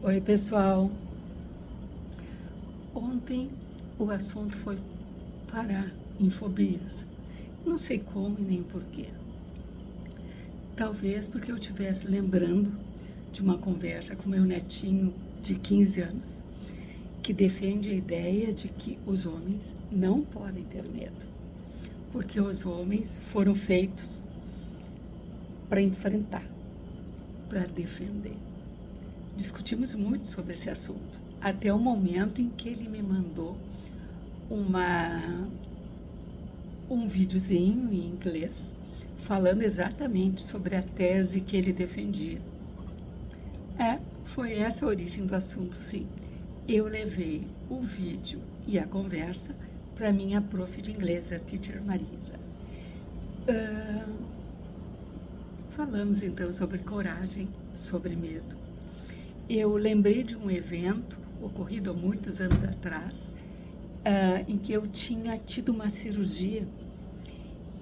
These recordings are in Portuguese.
Oi, pessoal. Ontem o assunto foi parar em fobias. Não sei como e nem porquê. Talvez porque eu estivesse lembrando de uma conversa com meu netinho de 15 anos, que defende a ideia de que os homens não podem ter medo, porque os homens foram feitos para enfrentar, para defender. Discutimos muito sobre esse assunto, até o momento em que ele me mandou uma, um videozinho em inglês falando exatamente sobre a tese que ele defendia. Foi essa a origem do assunto, sim. Eu levei o vídeo e a conversa para minha prof de inglês, a teacher Marisa. Falamos então sobre coragem, sobre medo. Eu lembrei de um evento ocorrido há muitos anos atrás, em que eu tinha tido uma cirurgia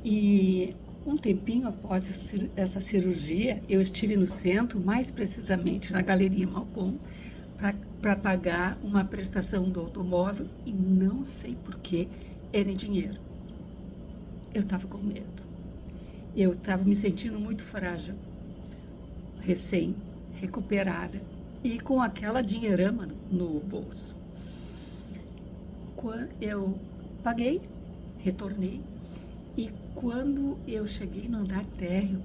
e um tempinho após essa cirurgia, eu estive no centro, mais precisamente na Galeria Malcom, para pagar uma prestação do automóvel e não sei porquê, era em dinheiro. Eu estava com medo. Eu estava me sentindo muito frágil, recém-recuperada e com aquela dinheirama no bolso. Eu paguei, retornei, e quando eu cheguei no andar térreo,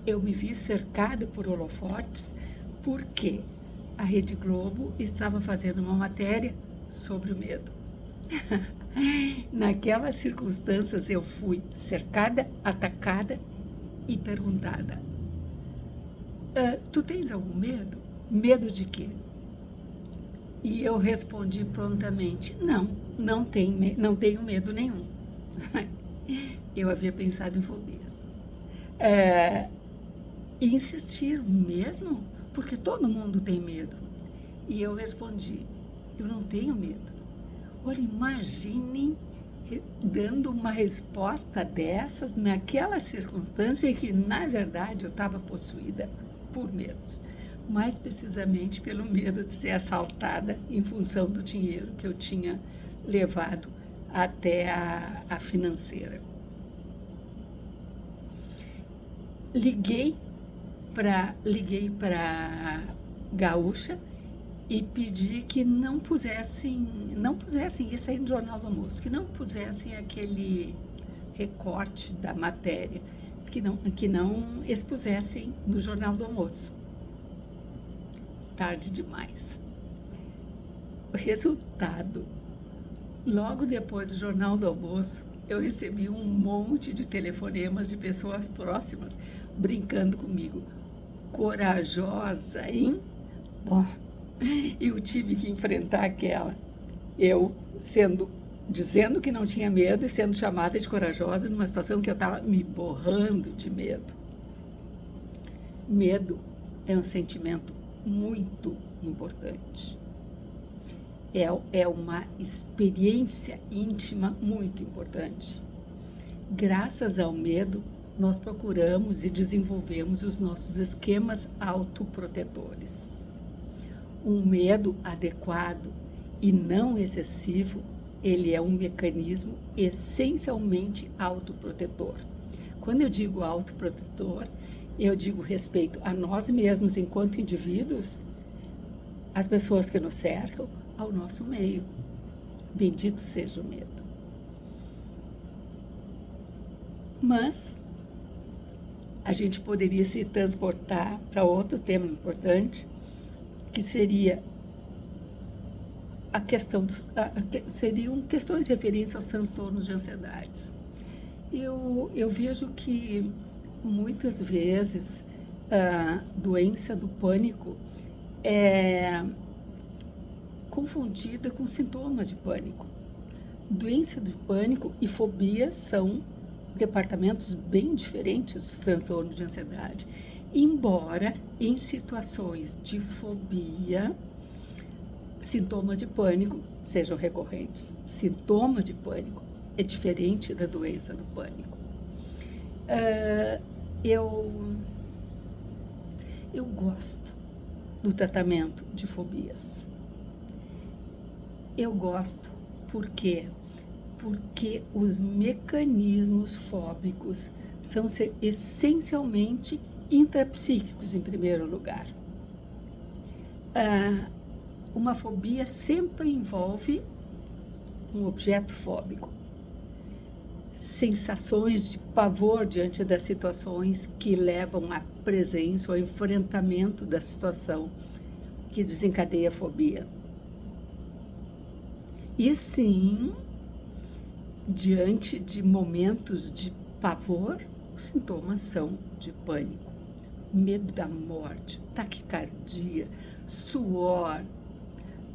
eu me vi cercada por holofotes, porque a Rede Globo estava fazendo uma matéria sobre o medo. Naquelas circunstâncias eu fui cercada, atacada e perguntada: tu tens algum medo? Medo de quê? E eu respondi prontamente: não tenho medo nenhum. Eu havia pensado em fobias. E insistiram mesmo, porque todo mundo tem medo. E eu respondi: eu não tenho medo. Olha, imaginem dando uma resposta dessas naquela circunstância em que, na verdade, eu estava possuída por medos. Mais precisamente pelo medo de ser assaltada em função do dinheiro que eu tinha levado até a financeira. Liguei para Gaúcha e pedi que não pusessem isso aí no Jornal do Almoço, que não pusessem aquele recorte da matéria, que não expusessem no Jornal do Almoço. Tarde demais. O resultado: logo depois do Jornal do Almoço, eu recebi um monte de telefonemas de pessoas próximas brincando comigo. Corajosa, hein? Bom, eu tive que enfrentar aquela. Eu dizendo que não tinha medo e sendo chamada de corajosa numa situação que eu estava me borrando de medo. Medo é um sentimento muito importante. É uma experiência íntima muito importante. Graças ao medo, nós procuramos e desenvolvemos os nossos esquemas autoprotetores. Um medo adequado e não excessivo, ele é um mecanismo essencialmente autoprotetor. Quando eu digo autoprotetor, eu digo respeito a nós mesmos enquanto indivíduos, às pessoas que nos cercam, ao nosso meio. Bendito seja o medo. Mas a gente poderia se transportar para outro tema importante, que seria a questão seriam questões referentes aos transtornos de ansiedade. Eu vejo que muitas vezes a doença do pânico é confundida com sintomas de pânico. Doença do pânico e fobia são departamentos bem diferentes dos transtornos de ansiedade, embora em situações de fobia, sintomas de pânico sejam recorrentes. Sintoma de pânico é diferente da doença do pânico. Eu gosto do tratamento de fobias. Eu gosto, por quê? Porque os mecanismos fóbicos são essencialmente intrapsíquicos, em primeiro lugar. Uma fobia sempre envolve um objeto fóbico, sensações de pavor diante das situações que levam à presença ou ao enfrentamento da situação que desencadeia a fobia. E sim, diante de momentos de pavor, os sintomas são de pânico, medo da morte, taquicardia, suor,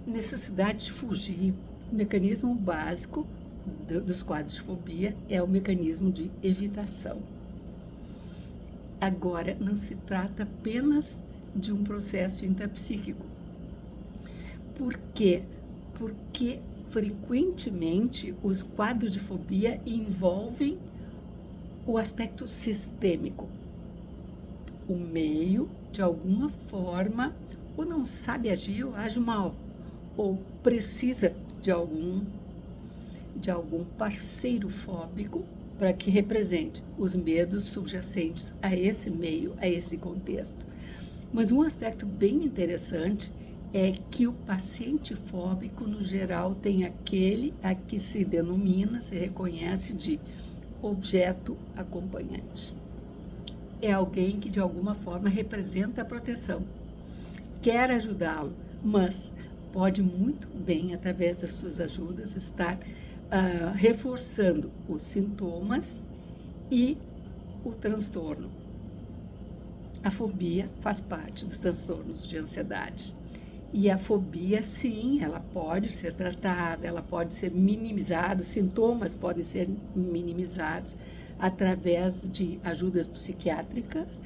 necessidade de fugir. O mecanismo básico dos quadros de fobia é o mecanismo de evitação. Agora, não se trata apenas de um processo intrapsíquico. Por quê? Porque frequentemente os quadros de fobia envolvem o aspecto sistêmico. O meio, de alguma forma, ou não sabe agir ou age mal, ou precisa de algum parceiro fóbico para que represente os medos subjacentes a esse meio, a esse contexto. Mas um aspecto bem interessante é que o paciente fóbico, no geral, tem aquele a que se denomina, se reconhece de objeto acompanhante. É alguém que, de alguma forma, representa a proteção, quer ajudá-lo, mas pode muito bem, através das suas ajudas, estar reforçando os sintomas e o transtorno. A fobia faz parte dos transtornos de ansiedade. E a fobia, sim, ela pode ser tratada, ela pode ser minimizada, os sintomas podem ser minimizados através de ajudas psiquiátricas,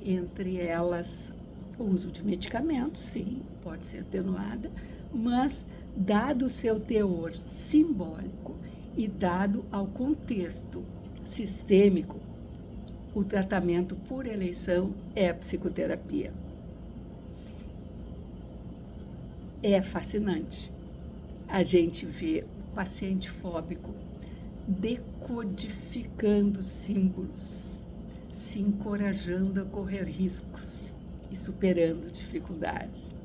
entre elas o uso de medicamentos, sim, pode ser atenuada, mas dado o seu teor simbólico e dado ao contexto sistêmico, o tratamento por eleição é a psicoterapia. É fascinante a gente ver o paciente fóbico decodificando símbolos, se encorajando a correr riscos e superando dificuldades.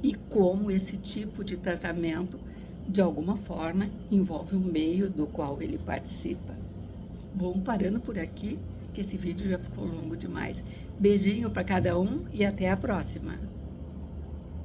E como esse tipo de tratamento, de alguma forma, envolve o meio do qual ele participa. Bom, parando por aqui, que esse vídeo já ficou longo demais. Beijinho para cada um e até a próxima!